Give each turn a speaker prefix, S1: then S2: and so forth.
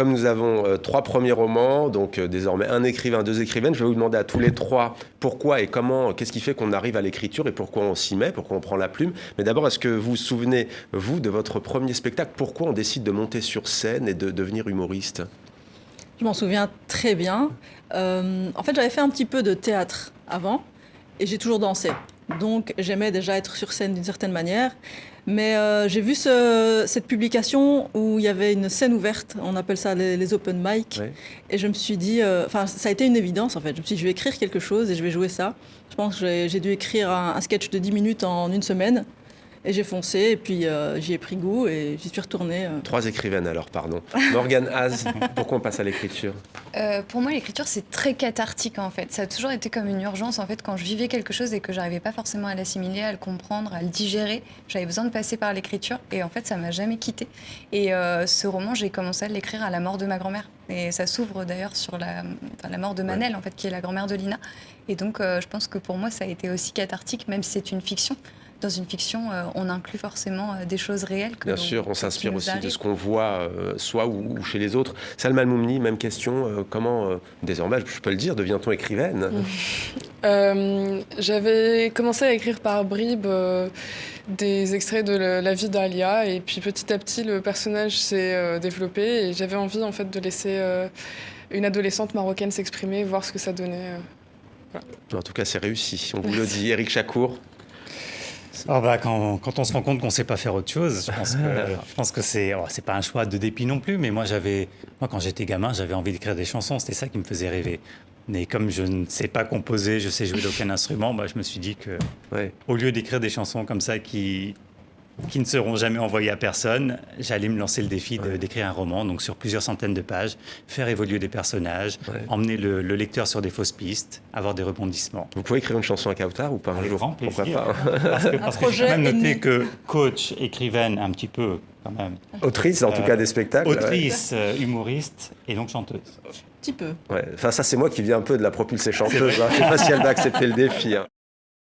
S1: comme nous avons 3 premiers romans, donc désormais un écrivain, 2 écrivaines, je vais vous demander à tous les 3 pourquoi et comment, qu'est-ce qui fait qu'on arrive à l'écriture et pourquoi on s'y met, pourquoi on prend la plume. Mais d'abord, est-ce que vous vous souvenez, vous, de votre premier spectacle? Pourquoi on décide de monter sur scène et de devenir humoriste?
S2: Je m'en souviens très bien. En fait, j'avais fait un petit peu de théâtre avant et j'ai toujours dansé. Donc, j'aimais déjà être sur scène d'une certaine manière. Mais j'ai vu cette publication où il y avait une scène ouverte, on appelle ça les open mic.
S1: Ouais.
S2: Et je me suis dit, ça a été une évidence en fait. Je me suis dit, je vais écrire quelque chose et je vais jouer ça. Je pense que j'ai dû écrire un sketch de 10 minutes en une semaine. Et j'ai foncé, et puis j'y ai pris goût, et j'y suis retournée.
S1: 3 écrivaines alors, pardon. Morgane Haz, pourquoi on passe à l'écriture?
S3: Pour moi, l'écriture, c'est très cathartique, en fait. Ça a toujours été comme une urgence, en fait, quand je vivais quelque chose et que j'arrivais pas forcément à l'assimiler, à le comprendre, à le digérer. J'avais besoin de passer par l'écriture, et en fait, ça m'a jamais quittée. Et ce roman, j'ai commencé à l'écrire à la mort de ma grand-mère. Et ça s'ouvre d'ailleurs sur la mort de Manel, en fait, qui est la grand-mère de Lina. Et donc, je pense que pour moi, ça a été aussi cathartique, même si c'est une fiction. Dans une fiction, on inclut forcément des choses réelles.
S1: Bien sûr, on s'inspire aussi de ce qu'on voit, soi ou chez les autres. Salma Al-Moumni, même question. Comment, désormais, je peux le dire, devient-on écrivaine?
S4: J'avais commencé à écrire par bribes des extraits de la vie d'Alia. Et puis petit à petit, le personnage s'est développé. Et j'avais envie, en fait, de laisser une adolescente marocaine s'exprimer, voir ce que ça donnait. Voilà.
S1: En tout cas, c'est réussi. On vous le dit. Éric Chacour.
S5: Quand on se rend compte qu'on ne sait pas faire autre chose, je pense que c'est pas un choix de dépit non plus, mais moi, quand j'étais gamin, j'avais envie d'écrire des chansons, c'était ça qui me faisait rêver. Mais comme je ne sais pas composer, je sais jouer d'aucun instrument, je me suis dit que, au lieu d'écrire des chansons comme ça qui ne seront jamais envoyées à personne, j'allais me lancer le défi d'écrire un roman, donc sur plusieurs centaines de pages, faire évoluer des personnages, emmener le lecteur sur des fausses pistes, avoir des rebondissements.
S1: Vous pouvez écrire une chanson à Kautar ou pas un jour? Pourquoi pas?
S5: Parce que j'ai même noté que coach, écrivaine, un petit peu quand même.
S1: Autrice, en tout cas, des spectacles.
S5: Autrice, humoriste et donc chanteuse.
S2: Petit peu.
S1: Ouais. Enfin, ça, c'est moi qui viens un peu de la propulsée chanteuse. Je ne sais pas si elle va accepter le défi.